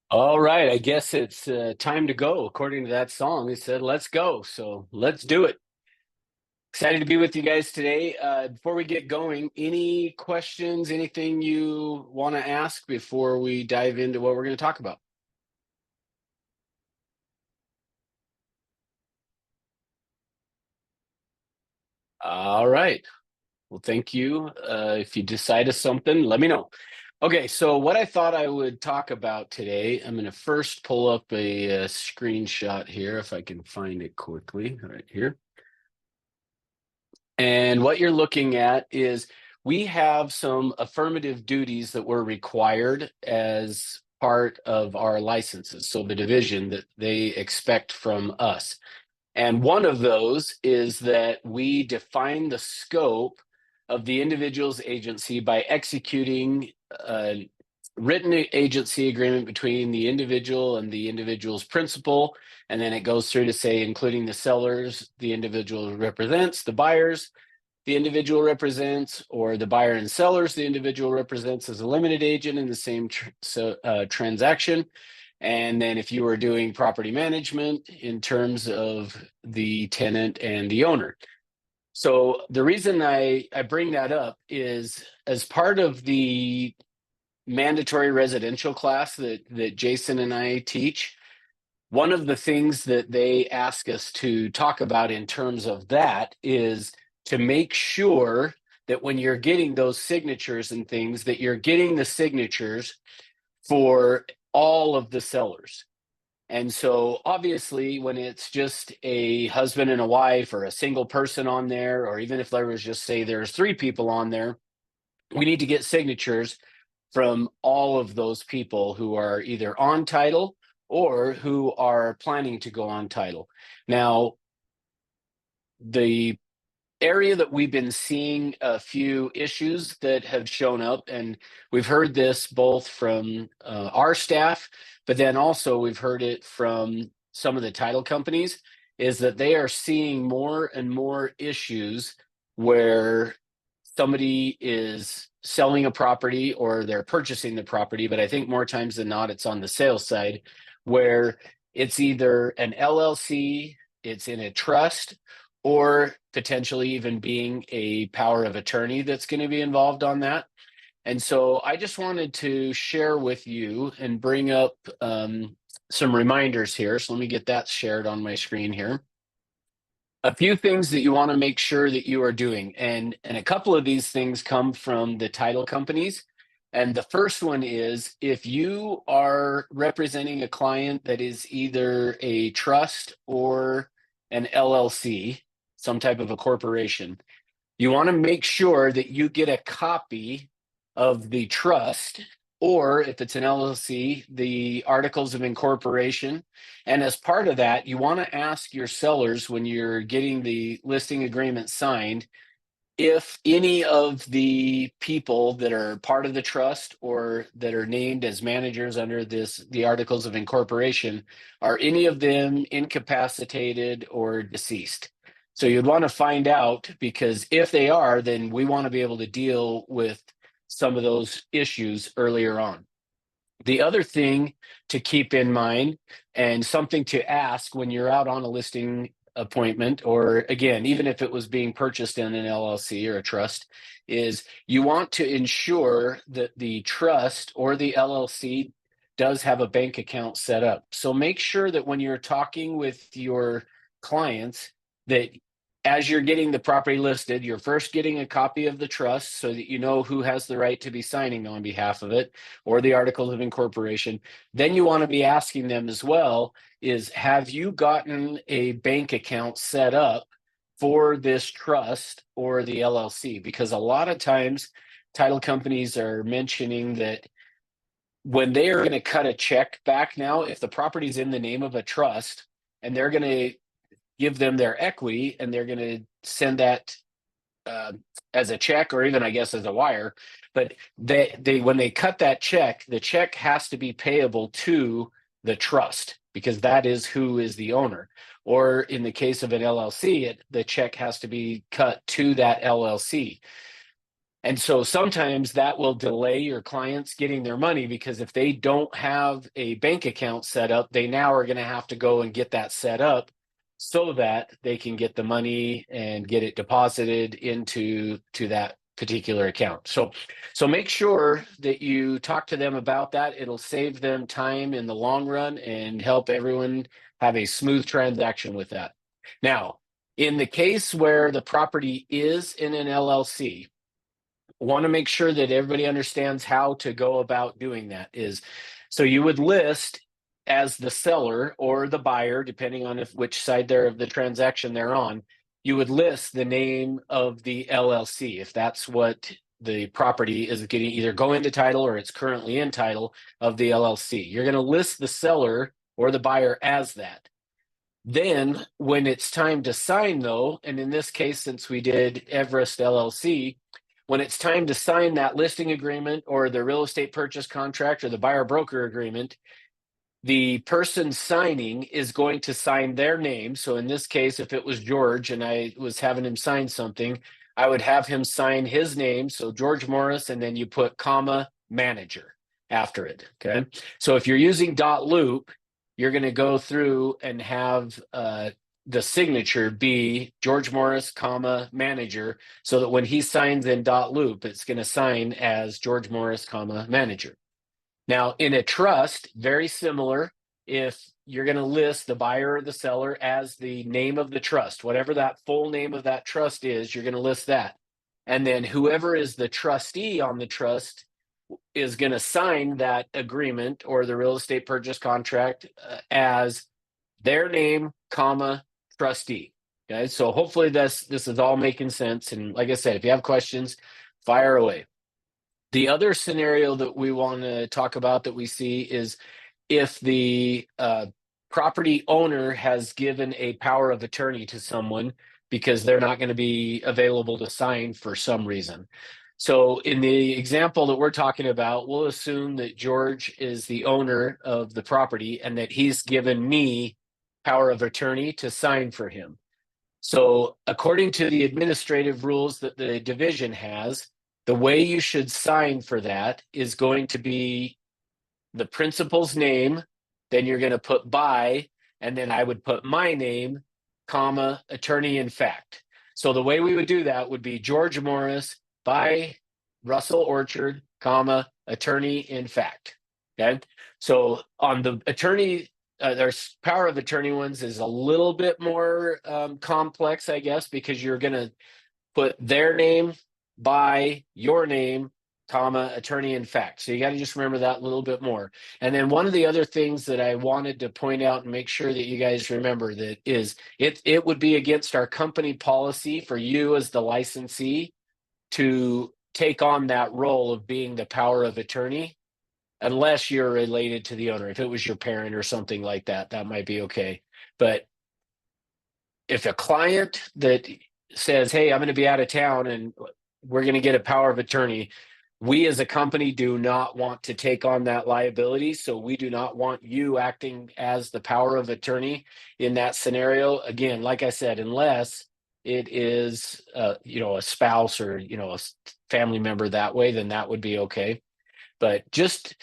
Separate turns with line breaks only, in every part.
All right, I guess it's time to go. According to that song, it said, let's go. So let's do it. Excited to be with you guys today. Before we get going, any questions, anything you want to ask before we dive into what we're going to talk about? All right. Well, thank you. If you decide of something, let me know. Okay, so what I thought I would talk about today, I'm going to first pull up a screenshot here if I can find it quickly right here. And what you're looking at is we have some affirmative duties that were required as part of our licenses. So the division that they expect from us. And one of those is that we define the scope of the individual's agency by executing a written agency agreement between the individual and the individual's principal. And then it goes through to say, including the sellers, the individual represents, the buyers, the individual represents, or the buyer and sellers, the individual represents as a limited agent in the same transaction. And then if you were doing property management in terms of the tenant and the owner. So the reason I bring that up is as part of the mandatory residential class that Jason and I teach, one of the things that they ask us to talk about in terms of that is to make sure that when you're getting those signatures and things, that you're getting the signatures for all of the sellers. And so obviously when it's just a husband and a wife or a single person on there, or even if there was just say there's three people on there, we need to get signatures from all of those people who are either on title or who are planning to go on title. Now, the area that we've been seeing a few issues that have shown up, and we've heard this both from our staff, but then also we've heard it from some of the title companies, is that they are seeing more and more issues where somebody is selling a property or they're purchasing the property, but I think more times than not, it's on the sales side where it's either an LLC, it's in a trust, or potentially even being a power of attorney that's going to be involved on that. And so I just wanted to share with you and bring up some reminders here. So let me get that shared on my screen here. A few things that you want to make sure that you are doing, and a couple of these things come from the title companies. And the first one is if you are representing a client that is either a trust or an LLC, some type of a corporation, you want to make sure that you get a copy of the trust, or if it's an LLC, the articles of incorporation. And as part of that, you want to ask your sellers when you're getting the listing agreement signed if any of the people that are part of the trust or that are named as managers under the articles of incorporation, are any of them incapacitated or deceased. So you'd want to find out, because if they are, then we want to be able to deal with some of those issues earlier on. The other thing to keep in mind, and something to ask when you're out on a listing appointment, or again, even if it was being purchased in an LLC or a trust, is you want to ensure that the trust or the LLC does have a bank account set up. So make sure that when you're talking with your clients, that as you're getting the property listed, you're first getting a copy of the trust so that you know who has the right to be signing on behalf of it, or the articles of incorporation. Then you want to be asking them as well is, have you gotten a bank account set up for this trust or the LLC? Because a lot of times title companies are mentioning that when they are going to cut a check back now, if the property's in the name of a trust and they're going to give them their equity and they're going to send that uh, as a check, or even I guess as a wire, but they when they cut that check, the check has to be payable to the trust because that is who is the owner. Or in the case of an LLC, the check has to be cut to that LLC. And so sometimes that will delay your clients getting their money, because if they don't have a bank account set up, they now are going to have to go and get that set up so that they can get the money and get it deposited into that particular account. So make sure that you talk to them about that. It'll save them time in the long run and help everyone have a smooth transaction with that. Now, in the case where the property is in an LLC, want to make sure that everybody understands how to go about doing that. Is so you would list as the seller or the buyer, depending on which side of the transaction they're on, you would list the name of the LLC if that's what the property is getting, either going to title or it's currently in title of the LLC. You're going to list the seller or the buyer as that. Then when it's time to sign, though, and in this case, since we did Everest LLC, when it's time to sign that listing agreement or the real estate purchase contract or the buyer broker agreement, the person signing is going to sign their name. So in this case, if it was George and I was having him sign something, I would have him sign his name. So George Morris, and then you put comma manager after it. Okay. So if you're using .loop, you're going to go through and have the signature be George Morris, comma manager, so that when he signs in .loop, it's going to sign as George Morris, comma manager. Now, in a trust, very similar. If you're going to list the buyer or the seller as the name of the trust, whatever that full name of that trust is, you're going to list that. And then whoever is the trustee on the trust is going to sign that agreement or the real estate purchase contract as their name, comma, trustee. Okay, so hopefully this is all making sense. And like I said, if you have questions, fire away. The other scenario that we want to talk about that we see is if the property owner has given a power of attorney to someone because they're not going to be available to sign for some reason. So in the example that we're talking about, we'll assume that George is the owner of the property and that he's given me power of attorney to sign for him. So according to the administrative rules that the division has, the way you should sign for that is going to be the principal's name, then you're going to put by, and then I would put my name, comma, attorney in fact. So the way we would do that would be George Morris by Russell Orchard, comma, attorney in fact. Okay. So on the attorney, there's power of attorney ones is a little bit more complex, I guess, because you're going to put their name by your name, comma, attorney in fact. So you got to just remember that a little bit more. And then one of the other things that I wanted to point out and make sure that you guys remember that is it would be against our company policy for you as the licensee to take on that role of being the power of attorney unless you're related to the owner. If it was your parent or something like that, that might be okay. But if a client that says, hey, I'm going to be out of town and we're going to get a power of attorney, we as a company do not want to take on that liability. So we do not want you acting as the power of attorney in that scenario. Again, like I said, unless it is, a spouse or, a family member that way, then that would be okay. But just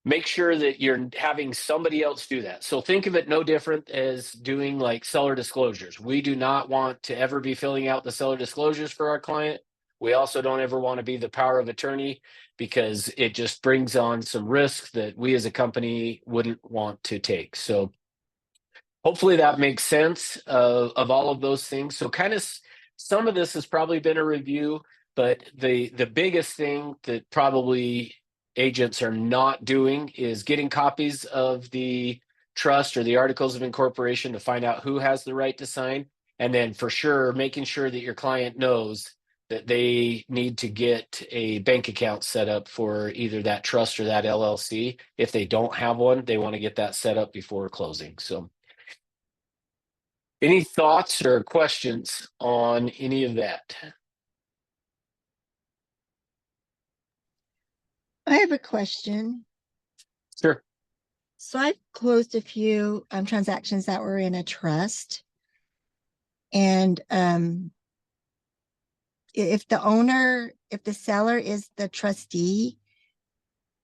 make sure that you're having somebody else do that. So think of it no different as doing like seller disclosures. We do not want to ever be filling out the seller disclosures for our client. We also don't ever want to be the power of attorney because it just brings on some risks that we as a company wouldn't want to take. So hopefully that makes sense of all of those things. So kind of some of this has probably been a review, but the biggest thing that probably agents are not doing is getting copies of the trust or the articles of incorporation to find out who has the right to sign. And then for sure, making sure that your client knows that they need to get a bank account set up for either that trust or that LLC. If they don't have one, they want to get that set up before closing. So any thoughts or questions on any of that?
I have a question.
Sure.
So I've closed a few transactions that were in a trust. And if the seller is the trustee,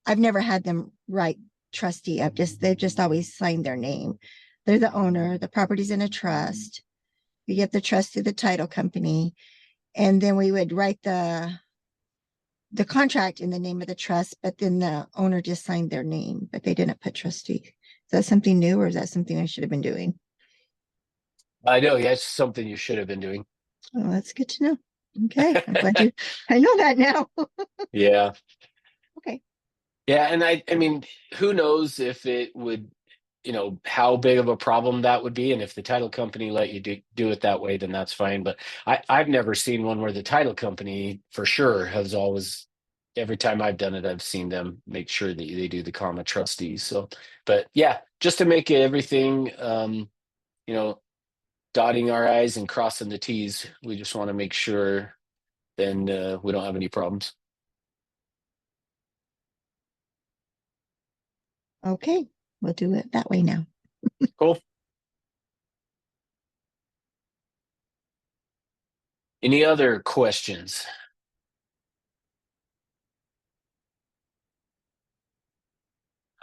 I've never had them write trustee. They've just always signed their name. They're the owner, the property's in a trust. You get the trust to the title company, and then we would write the contract in the name of the trust, but then the owner just signed their name, but they didn't put trustee. Is that something new, or is that something I should have been doing?
I know, yeah, it's something you should have been doing.
Oh, that's good to know. Okay, I'm glad I know that now.
Yeah.
Okay.
Yeah, and I mean, who knows if it would, how big of a problem that would be, and if the title company let you do it that way, then that's fine. But I've never seen one where the title company for sure has always, every time I've done it, I've seen them make sure that they do the comma trustees. So, but yeah, just to make everything, dotting our I's and crossing the T's, we just want to make sure then we don't have any problems.
Okay, we'll do it that way now.
Cool. Any other questions?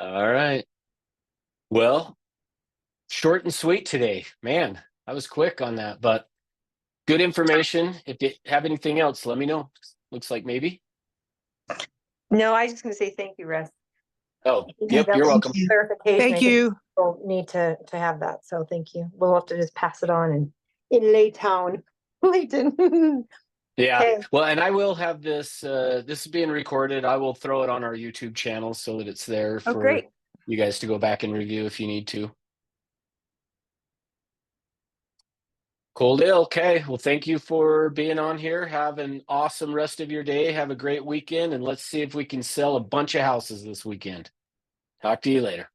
All right. Well, short and sweet today. Man, I was quick on that, but good information. If you have anything else, let me know. Looks like maybe.
No, I was just gonna say thank you, Russ.
Oh,
Okay,
yep, you're
that's
welcome.
you.
clarification.
Thank
I think
you.
people need to have that, so thank you. We'll have to just pass it on in Laytown, Layton.
Yeah.
Okay.
Well, and I will have this this is being recorded. I will throw it on our YouTube channel so that it's there
Oh,
for
great.
you guys to go back and review if you need to. Cool deal. Okay. Well, thank you for being on here. Have an awesome rest of your day. Have a great weekend, and let's see if we can sell a bunch of houses this weekend. Talk to you later.